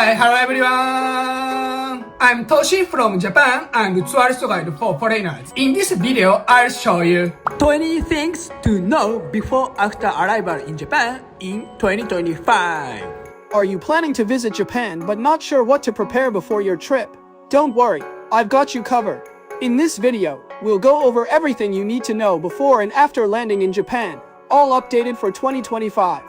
Hi, hello everyone! I'm Toshi from Japan and tourist guide for foreigners. In this video, I'll show you 20 things to know before after arrival in Japan in 2025. Are you planning to visit Japan but not sure what to prepare before your trip? Don't worry, I've got you covered. In this video, we'll go over everything you need to know before and after landing in Japan, all updated for 2025.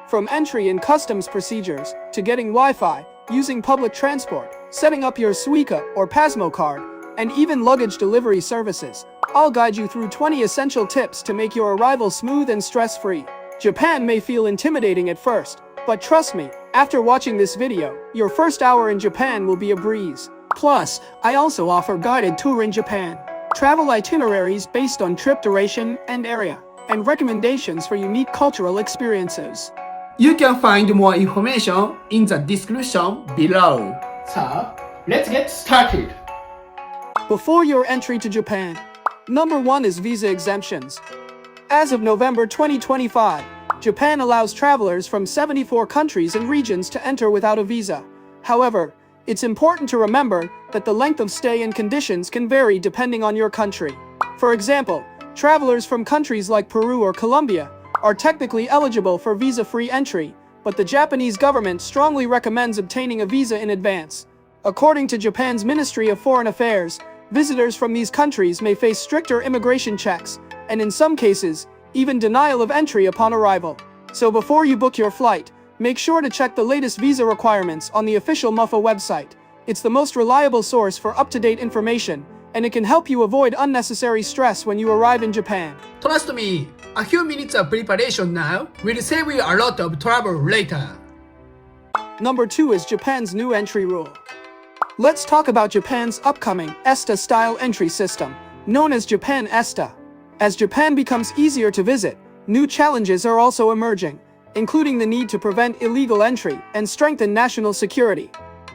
From entry and customs procedures, to getting Wi-Fi, using public transport, setting up your Suica or PASMO card, and even luggage delivery services, I'll guide you through 20 essential tips to make your arrival smooth and stress-free. Japan may feel intimidating at first, but trust me, after watching this video, your first hour in Japan will be a breeze. Plus, I also offer guided tour in Japan, travel itineraries based on trip duration and area, and recommendations for unique cultural experiences. You can find more information in the description below. So, let's get started. Before your entry to Japan, number 1 is visa exemptions. As of November 2025, Japan allows travelers from 74 countries and regions to enter without a visa. However, it's important to remember that the length of stay and conditions can vary depending on your country. For example, travelers from countries like Peru or Colombia are technically eligible for visa-free entry, but the Japanese government strongly recommends obtaining a visa in advance. According to Japan's Ministry of Foreign Affairs, visitors from these countries may face stricter immigration checks, and in some cases, even denial of entry upon arrival. So before you book your flight, make sure to check the latest visa requirements on the official MUFA website. It's the most reliable source for up-to-date information, and it can help you avoid unnecessary stress when you arrive in Japan. Trust me, a few minutes of preparation now will save you a lot of trouble later. Number 2 is Japan's new entry rule. Let's talk about Japan's upcoming ESTA-style entry system, known as Japan ESTA. As Japan becomes easier to visit, new challenges are also emerging, including the need to prevent illegal entry and strengthen national security.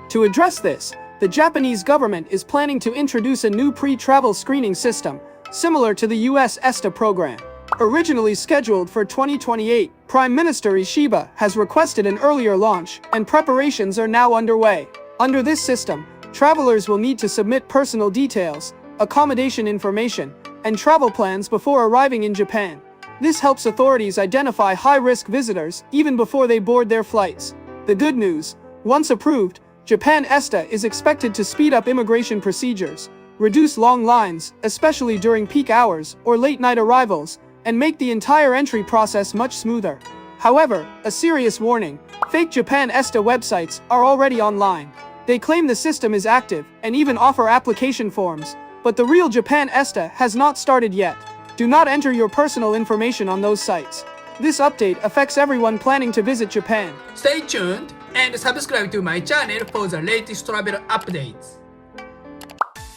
To address this, the Japanese government is planning to introduce a new pre-travel screening system, similar to the US ESTA program. Originally scheduled for 2028, Prime Minister Ishiba has requested an earlier launch, and preparations are now underway. Under this system, travelers will need to submit personal details, accommodation information, and travel plans before arriving in Japan. This helps authorities identify high-risk visitors even before they board their flights. The good news, once approved, Japan ESTA is expected to speed up immigration procedures, reduce long lines, especially during peak hours or late-night arrivals, and make the entire entry process much smoother. However, a serious warning, fake Japan ESTA websites are already online. They claim the system is active and even offer application forms, but the real Japan ESTA has not started yet. Do not enter your personal information on those sites. This update affects everyone planning to visit Japan. Stay tuned and subscribe to my channel for the latest travel updates.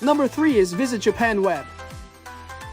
Number 3 is Visit Japan Web.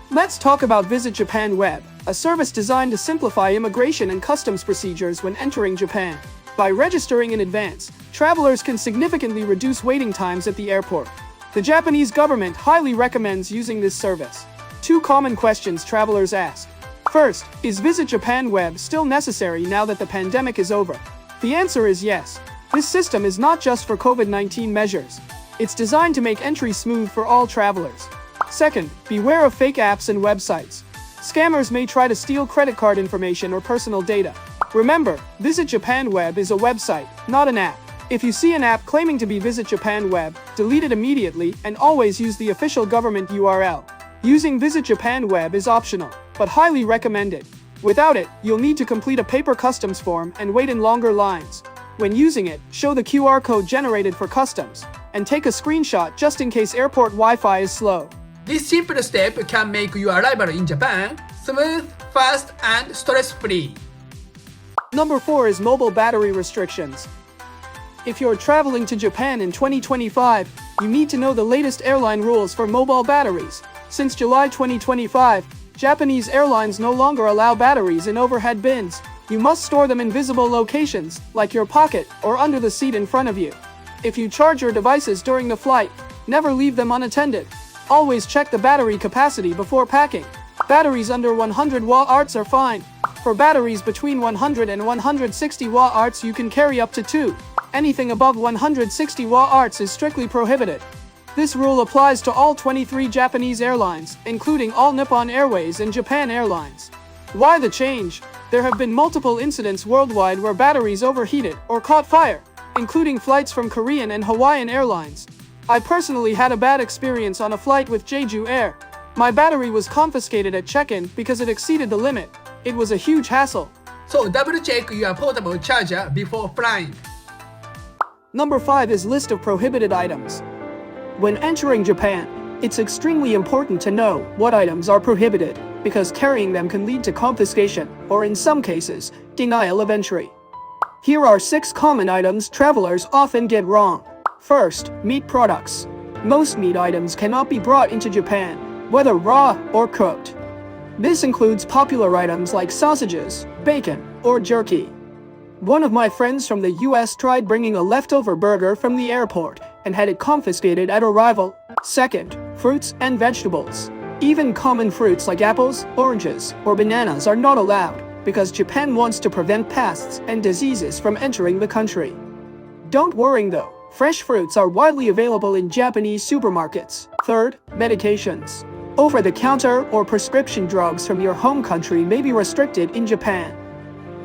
Let's talk about Visit Japan Web, a service designed to simplify immigration and customs procedures when entering Japan. By registering in advance, travelers can significantly reduce waiting times at the airport. The Japanese government highly recommends using this service. 2 common questions travelers ask. First, is Visit Japan Web still necessary now that the pandemic is over? The answer is yes. This system is not just for COVID-19 measures. It's designed to make entry smooth for all travelers. Second, beware of fake apps and websites. Scammers may try to steal credit card information or personal data. Remember, Visit Japan Web is a website, not an app. If you see an app claiming to be Visit Japan Web, delete it immediately and always use the official government URL. Using Visit Japan Web is optional, but highly recommended. Without it, you'll need to complete a paper customs form and wait in longer lines. When using it, show the QR code generated for customs, and take a screenshot just in case airport Wi-Fi is slow. This simple step can make your arrival in Japan smooth, fast, and stress-free. Number 4 is mobile battery restrictions. If you're traveling to Japan in 2025, you need to know the latest airline rules for mobile batteries. Since July 2025, Japanese airlines no longer allow batteries in overhead bins. You must store them in visible locations, like your pocket or under the seat in front of you. If you charge your devices during the flight, never leave them unattended. Always check the battery capacity before packing. Batteries under 100 Wh are fine. For batteries between 100 and 160 Wh you can carry up to 2. Anything above 160 wa arts is strictly prohibited. This rule applies to all 23 Japanese airlines, including all Nippon Airways and Japan Airlines. Why the change? There have been multiple incidents worldwide where batteries overheated or caught fire, including flights from Korean and Hawaiian Airlines. I personally had a bad experience on a flight with Jeju Air. My battery was confiscated at check-in because it exceeded the limit. It was a huge hassle. So double check your portable charger before flying. Number 5 is list of prohibited items. When entering Japan, it's extremely important to know what items are prohibited, because carrying them can lead to confiscation, or in some cases, denial of entry. Here are 6 common items travelers often get wrong. First, meat products. Most meat items cannot be brought into Japan, whether raw or cooked. This includes popular items like sausages, bacon, or jerky. One of my friends from the US tried bringing a leftover burger from the airport and had it confiscated at arrival. Second, fruits and vegetables. Even common fruits like apples, oranges, or bananas are not allowed because Japan wants to prevent pests and diseases from entering the country. Don't worry though, fresh fruits are widely available in Japanese supermarkets. Third, medications. Over-the-counter or prescription drugs from your home country may be restricted in Japan.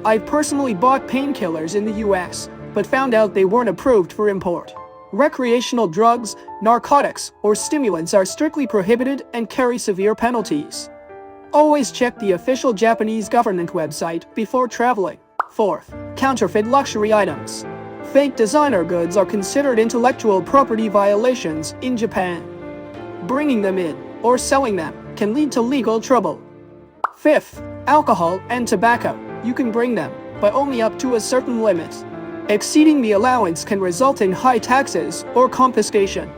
I've personally bought painkillers in the US, but found out they weren't approved for import. Recreational drugs, narcotics, or stimulants are strictly prohibited and carry severe penalties. Always check the official Japanese government website before traveling. Fourth, counterfeit luxury items. Fake designer goods are considered intellectual property violations in Japan. Bringing them in or selling them can lead to legal trouble. Fifth, alcohol and tobacco. You can bring them, but only up to a certain limit. Exceeding the allowance can result in high taxes or confiscation.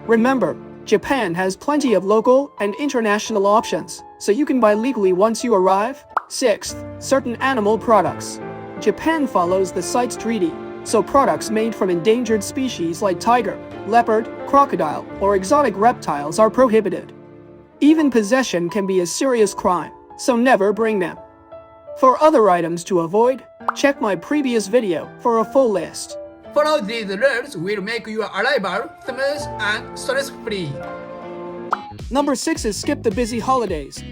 Remember, Japan has plenty of local and international options, so you can buy legally once you arrive. Sixth, certain animal products. Japan follows the CITES Treaty, so products made from endangered species like tiger, leopard, crocodile, or exotic reptiles are prohibited. Even possession can be a serious crime, so never bring them. For other items to avoid, check my previous video for a full list. Follow these rules will make your arrival smooth and stress-free. Number 6 is skip the busy holidays.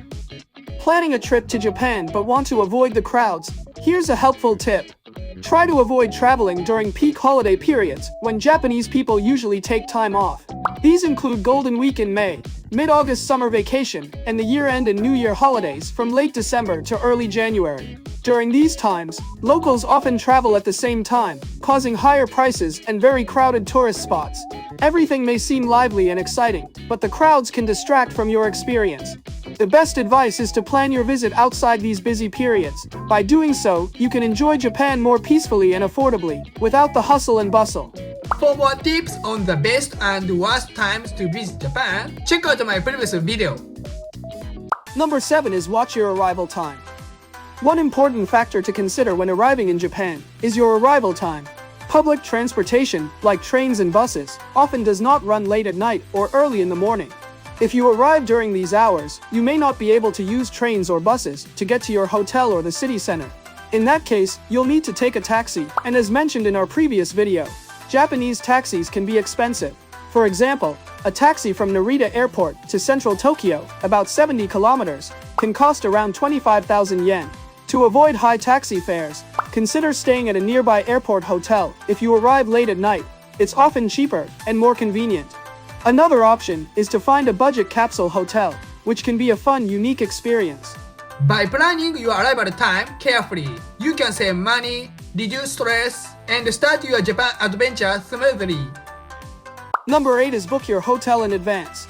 Planning a trip to Japan but want to avoid the crowds? Here's a helpful tip. Try to avoid traveling during peak holiday periods when Japanese people usually take time off. These include Golden Week in May, mid-August summer vacation, and the year-end and New Year holidays from late December to early January. During these times, locals often travel at the same time, causing higher prices and very crowded tourist spots. Everything may seem lively and exciting, but the crowds can distract from your experience. The best advice is to plan your visit outside these busy periods. By doing so, you can enjoy Japan more peacefully and affordably, without the hustle and bustle. For more tips on the best and worst times to visit Japan, check out my previous video. Number 7 is watch your arrival time. One important factor to consider when arriving in Japan is your arrival time. Public transportation, like trains and buses, often does not run late at night or early in the morning. If you arrive during these hours, you may not be able to use trains or buses to get to your hotel or the city center. In that case, you'll need to take a taxi, and as mentioned in our previous video, Japanese taxis can be expensive. For example, a taxi from Narita Airport to central Tokyo, about 70 kilometers, can cost around 25,000 yen. To avoid high taxi fares, consider staying at a nearby airport hotel if you arrive late at night. It's often cheaper and more convenient. Another option is to find a budget capsule hotel, which can be a fun, unique experience. By planning your arrival time carefully, you can save money, reduce stress, and start your Japan adventure smoothly. Number 8 is book your hotel in advance.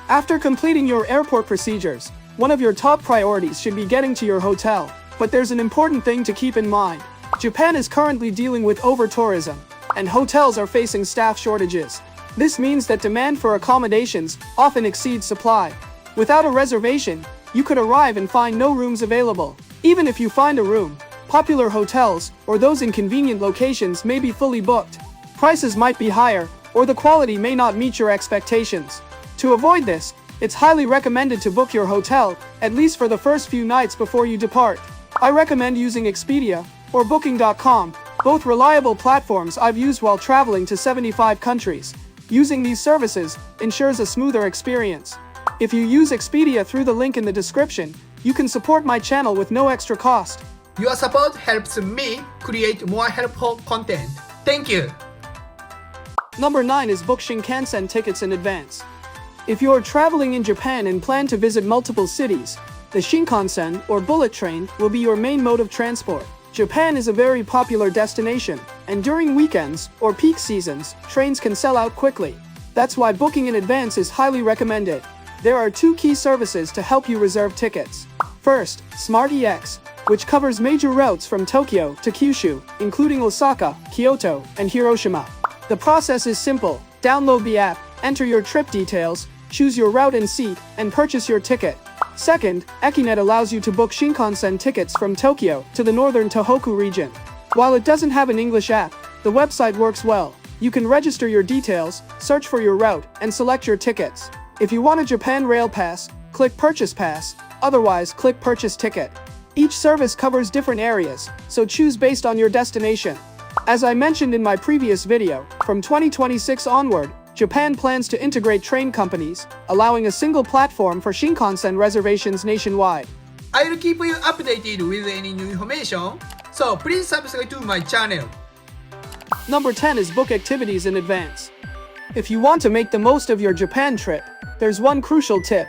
After completing your airport procedures, one of your top priorities should be getting to your hotel. But there's an important thing to keep in mind. Japan is currently dealing with over-tourism, and hotels are facing staff shortages. This means that demand for accommodations often exceeds supply. Without a reservation, you could arrive and find no rooms available. Even if you find a room, popular hotels or those in convenient locations may be fully booked. Prices might be higher, or the quality may not meet your expectations. To avoid this, it's highly recommended to book your hotel, at least for the first few nights before you depart. I recommend using Expedia or Booking.com Both reliable platforms I've used while traveling to 75 countries. Using these services ensures a smoother experience. If you use Expedia through the link in the description, you can support my channel with no extra cost. Your support helps me create more helpful content. Thank you. Number 9 is book Shinkansen tickets in advance. If you're traveling in Japan and plan to visit multiple cities, the Shinkansen or bullet train will be your main mode of transport. Japan is a very popular destination, and during weekends or peak seasons, trains can sell out quickly. That's why booking in advance is highly recommended. There are 2 key services to help you reserve tickets. First, Smart EX, which covers major routes from Tokyo to Kyushu, including Osaka, Kyoto, and Hiroshima. The process is simple. Download the app, enter your trip details, choose your route and seat, and purchase your ticket. Second, Ekinet allows you to book Shinkansen tickets from Tokyo to the northern Tohoku region. While it doesn't have an English app, the website works well. You can register your details, search for your route, and select your tickets. If you want a Japan Rail Pass, click Purchase Pass, otherwise click Purchase Ticket. Each service covers different areas, so choose based on your destination. As I mentioned in my previous video, from 2026 onward, Japan plans to integrate train companies, allowing a single platform for Shinkansen reservations nationwide. I will keep you updated with any new information, so please subscribe to my channel. Number 10 is book activities in advance. If you want to make the most of your Japan trip, there's one crucial tip.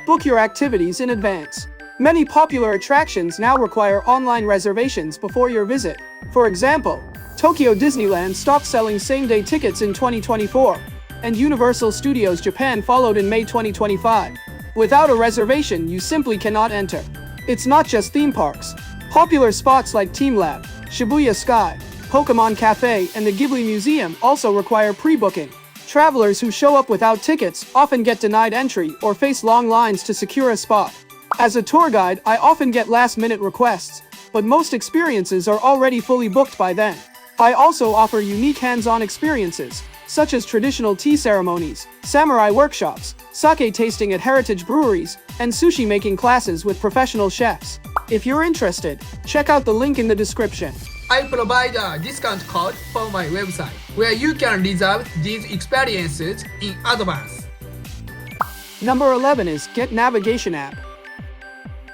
Book your activities in advance. Many popular attractions now require online reservations before your visit. For example, Tokyo Disneyland stopped selling same-day tickets in 2024, and Universal Studios Japan followed in May 2025. Without a reservation, you simply cannot enter. It's not just theme parks. Popular spots like Team Lab, Shibuya Sky, Pokemon Cafe, and the Ghibli Museum also require pre-booking. Travelers who show up without tickets often get denied entry or face long lines to secure a spot. As a tour guide, I often get last-minute requests, but most experiences are already fully booked by then. I also offer unique hands-on experiences, such as traditional tea ceremonies, samurai workshops, sake tasting at heritage breweries, and sushi making classes with professional chefs. If you're interested, check out the link in the description. I provide a discount code for my website, where you can reserve these experiences in advance. Number 11 is Get Navigation App.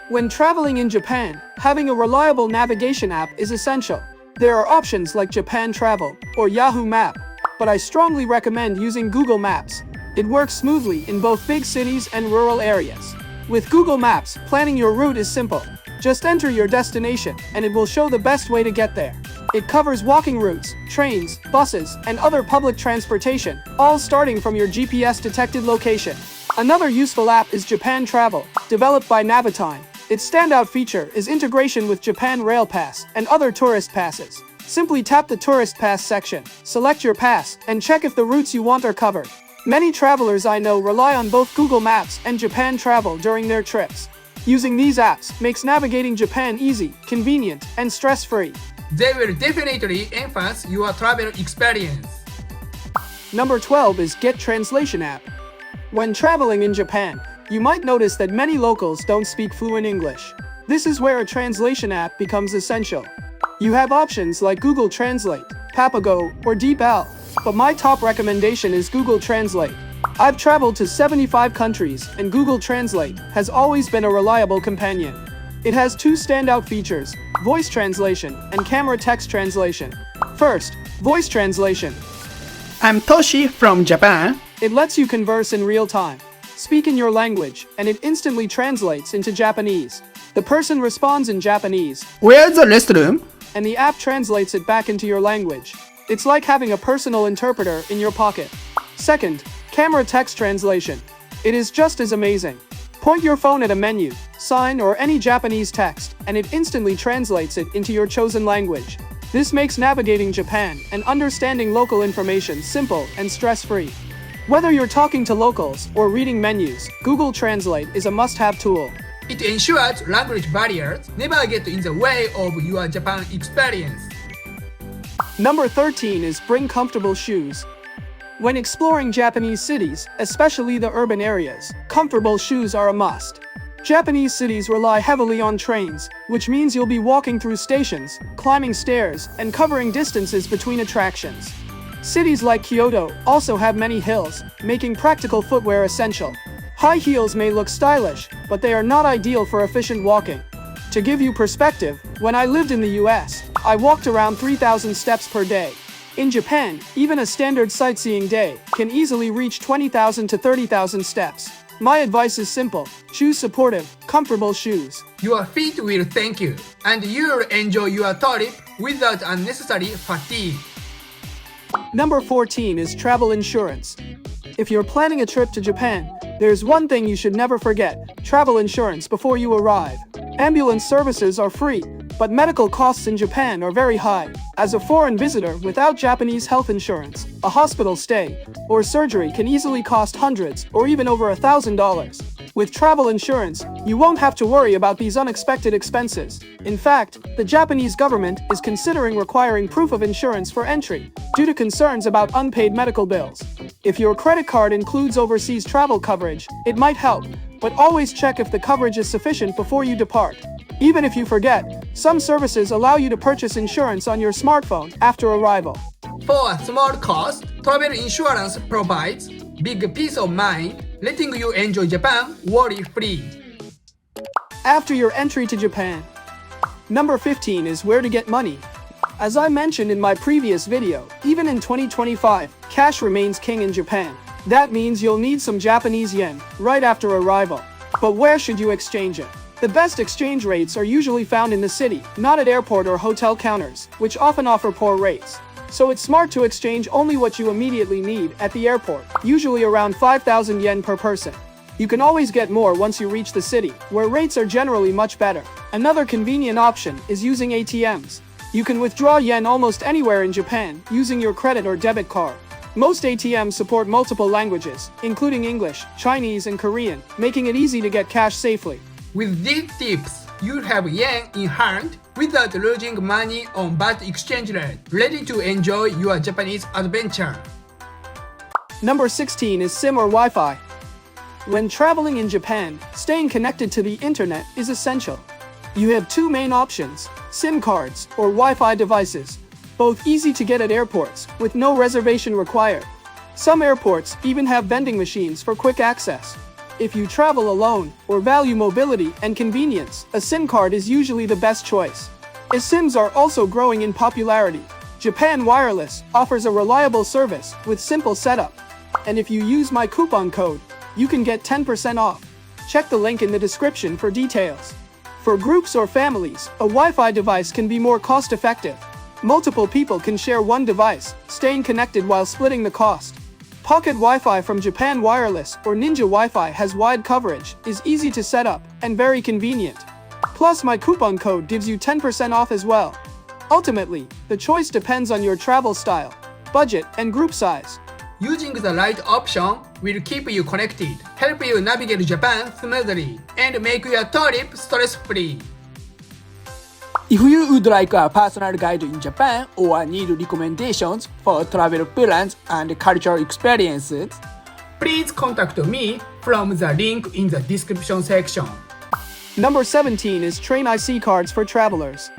When traveling in Japan, having a reliable navigation app is essential. There are options like Japan Travel or Yahoo Map, but I strongly recommend using Google Maps. It works smoothly in both big cities and rural areas. With Google Maps, planning your route is simple. Just enter your destination, and it will show the best way to get there. It covers walking routes, trains, buses, and other public transportation, all starting from your GPS-detected location. Another useful app is Japan Travel, developed by Navitime. Its standout feature is integration with Japan Rail Pass and other tourist passes. Simply tap the Tourist Pass section, select your pass, and check if the routes you want are covered. Many travelers I know rely on both Google Maps and Japan Travel during their trips. Using these apps makes navigating Japan easy, convenient, and stress-free. They will definitely enhance your travel experience. Number 12 is Get Translation App. When traveling in Japan, you might notice that many locals don't speak fluent English. This is where a translation app becomes essential. You have options like Google Translate, Papago, or DeepL, but my top recommendation is Google Translate. I've traveled to 75 countries, and Google Translate has always been a reliable companion. It has 2 standout features: voice translation and camera text translation. First, voice translation. I'm Toshi from Japan. It lets you converse in real time. Speak in your language, and it instantly translates into Japanese. The person responds in Japanese. Where's the restroom? And the app translates it back into your language. It's like having a personal interpreter in your pocket. Second, camera text translation. It is just as amazing. Point your phone at a menu, sign, or any Japanese text, and it instantly translates it into your chosen language. This makes navigating Japan and understanding local information simple and stress-free. Whether you're talking to locals or reading menus, Google Translate is a must-have tool. It ensures language barriers never get in the way of your Japan experience. Number 13 is bring comfortable shoes. When exploring Japanese cities, especially the urban areas, comfortable shoes are a must. Japanese cities rely heavily on trains, which means you'll be walking through stations, climbing stairs, and covering distances between attractions. Cities like Kyoto also have many hills, making practical footwear essential. High heels may look stylish, but they are not ideal for efficient walking. To give you perspective, when I lived in the US, I walked around 3,000 steps per day. In Japan, even a standard sightseeing day can easily reach 20,000 to 30,000 steps. My advice is simple: choose supportive, comfortable shoes. Your feet will thank you, and you'll enjoy your trip without unnecessary fatigue. Number 14 is travel insurance. If you're planning a trip to Japan, there's one thing you should never forget: travel insurance before you arrive. Ambulance services are free, but medical costs in Japan are very high. As a foreign visitor without Japanese health insurance, a hospital stay or surgery can easily cost hundreds or even over $1,000. With travel insurance, you won't have to worry about these unexpected expenses. In fact, the Japanese government is considering requiring proof of insurance for entry due to concerns about unpaid medical bills. If your credit card includes overseas travel coverage, it might help, but always check if the coverage is sufficient before you depart. Even if you forget, some services allow you to purchase insurance on your smartphone after arrival. For a small cost, travel insurance provides big peace of mind, letting you enjoy Japan worry-free. After your entry to Japan. Number 15 is where to get money. As I mentioned in my previous video, even in 2025, cash remains king in Japan. That means you'll need some Japanese yen right after arrival. But where should you exchange it? The best exchange rates are usually found in the city, not at airport or hotel counters, which often offer poor rates. So it's smart to exchange only what you immediately need at the airport, usually around 5,000 yen per person. You can always get more once you reach the city, where rates are generally much better. Another convenient option is using ATMs. You can withdraw yen almost anywhere in Japan using your credit or debit card. Most ATMs support multiple languages, including English, Chinese, and Korean, making it easy to get cash safely. With these tips, you'll have yen in hand without losing money on bad exchange rate, ready to enjoy your Japanese adventure. Number 16 is SIM or Wi-Fi. When traveling in Japan, staying connected to the internet is essential. You have two main options: SIM cards or Wi-Fi devices, both easy to get at airports with no reservation required. Some airports even have vending machines for quick access. If you travel alone or value mobility and convenience, a SIM card is usually the best choice. eSIMs are also growing in popularity. Japan Wireless offers a reliable service with simple setup. And if you use my coupon code, you can get 10% off. Check the link in the description for details. For groups or families, a Wi-Fi device can be more cost-effective. Multiple people can share one device, staying connected while splitting the cost. Pocket Wi-Fi from Japan Wireless or Ninja Wi-Fi has wide coverage, is easy to set up, and very convenient. Plus, my coupon code gives you 10% off as well. Ultimately, the choice depends on your travel style, budget, and group size. Using the right option will keep you connected, help you navigate Japan smoothly, and make your trip stress-free. If you would like a personal guide in Japan or need recommendations for travel plans and cultural experiences, please contact me from the link in the description section. Number 17 is train IC cards for travelers.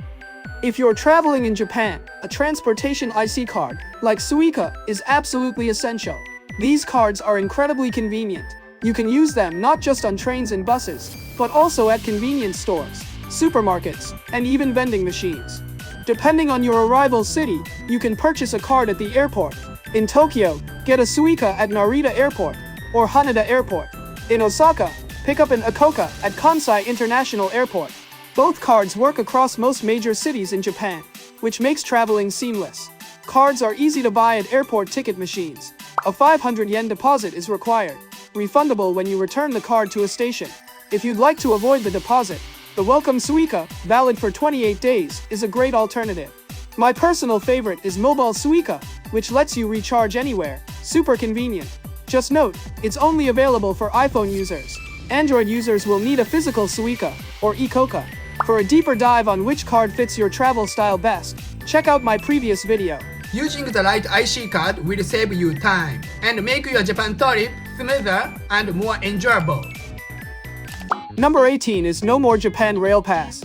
If you're traveling in Japan, a transportation IC card, like Suica, is absolutely essential. These cards are incredibly convenient. You can use them not just on trains and buses, but also at convenience stores, supermarkets, and even vending machines. Depending on your arrival city, you can purchase a card at the airport. In Tokyo, get a Suica at Narita Airport or Haneda Airport. In Osaka, pick up an Ikoka at Kansai International Airport. Both cards work across most major cities in Japan, which makes traveling seamless. Cards are easy to buy at airport ticket machines. A 500 yen deposit is required, refundable when you return the card to a station. If you'd like to avoid the deposit, the Welcome Suica, valid for 28 days, is a great alternative. My personal favorite is Mobile Suica, which lets you recharge anywhere. Super convenient. Just note, it's only available for iPhone users. Android users will need a physical Suica, or Ikoka. For a deeper dive on which card fits your travel style best, check out my previous video. Using the right IC card will save you time and make your Japan trip smoother and more enjoyable. Number 18 is no more Japan Rail Pass.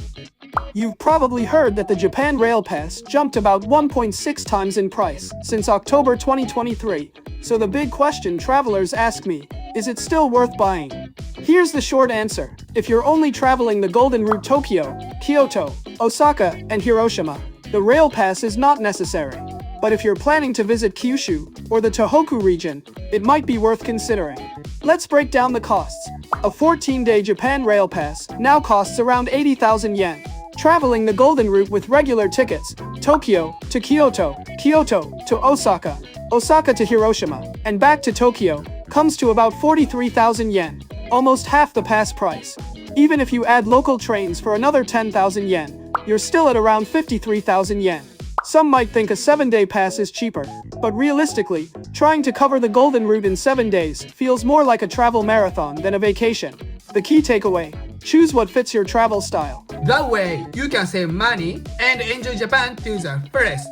You've probably heard that the Japan Rail Pass jumped about 1.6 times in price since October 2023, so the big question travelers ask me, is it still worth buying? Here's the short answer. If you're only traveling the Golden Route Tokyo, Kyoto, Osaka, and Hiroshima, the rail pass is not necessary. But if you're planning to visit Kyushu or the Tohoku region, it might be worth considering. Let's break down the costs. A 14-day Japan Rail Pass now costs around 80,000 yen. Traveling the Golden Route with regular tickets, Tokyo to Kyoto, Kyoto to Osaka, Osaka to Hiroshima, and back to Tokyo, comes to about 43,000 yen, almost half the pass price. Even if you add local trains for another 10,000 yen, you're still at around 53,000 yen. Some might think a 7-day pass is cheaper, but realistically, trying to cover the Golden Route in 7 days feels more like a travel marathon than a vacation. The key takeaway: choose what fits your travel style. That way, you can save money and enjoy Japan to the fullest.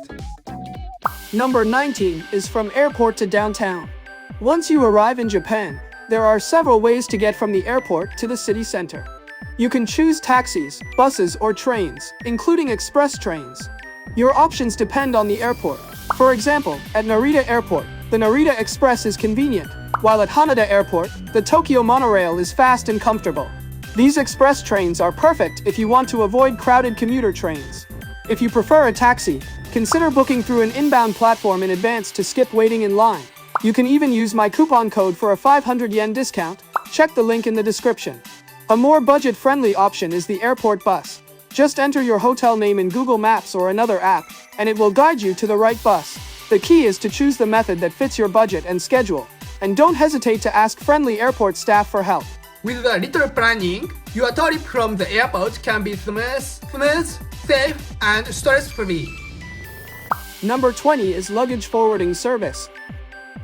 Number 19 is from airport to downtown. Once you arrive in Japan, there are several ways to get from the airport to the city center. You can choose taxis, buses, or trains, including express trains. Your options depend on the airport. For example, at Narita Airport, the Narita Express is convenient, while at Haneda Airport, the Tokyo monorail is fast and comfortable. These express trains are perfect if you want to avoid crowded commuter trains. If you prefer a taxi, consider booking through an inbound platform in advance to skip waiting in line. You can even use my coupon code for a 500 yen discount. Check the link in the description. A more budget-friendly option is the airport bus. Just enter your hotel name in Google Maps or another app, and it will guide you to the right bus. The key is to choose the method that fits your budget and schedule. And don't hesitate to ask friendly airport staff for help. With a little planning, your trip from the airport can be smooth, safe, and stress-free. Number 20 is luggage forwarding service.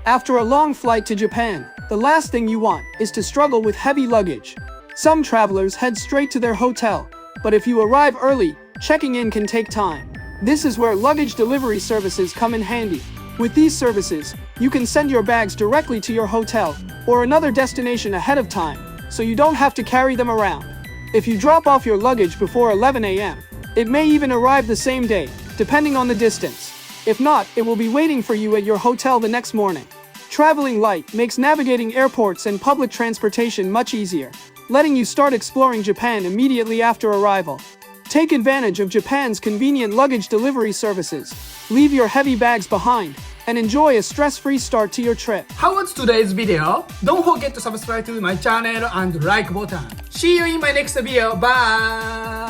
After a long flight to Japan, the last thing you want is to struggle with heavy luggage. Some travelers head straight to their hotel, but if you arrive early, checking in can take time. This is where luggage delivery services come in handy. With these services, you can send your bags directly to your hotel or another destination ahead of time, so you don't have to carry them around. If you drop off your luggage before 11 a.m., it may even arrive the same day, depending on the distance. If not, it will be waiting for you at your hotel the next morning. Traveling light makes navigating airports and public transportation much easier, letting you start exploring Japan immediately after arrival. Take advantage of Japan's convenient luggage delivery services. Leave your heavy bags behind and enjoy a stress-free start to your trip. How was today's video? Don't forget to subscribe to my channel and like button. See you in my next video. Bye!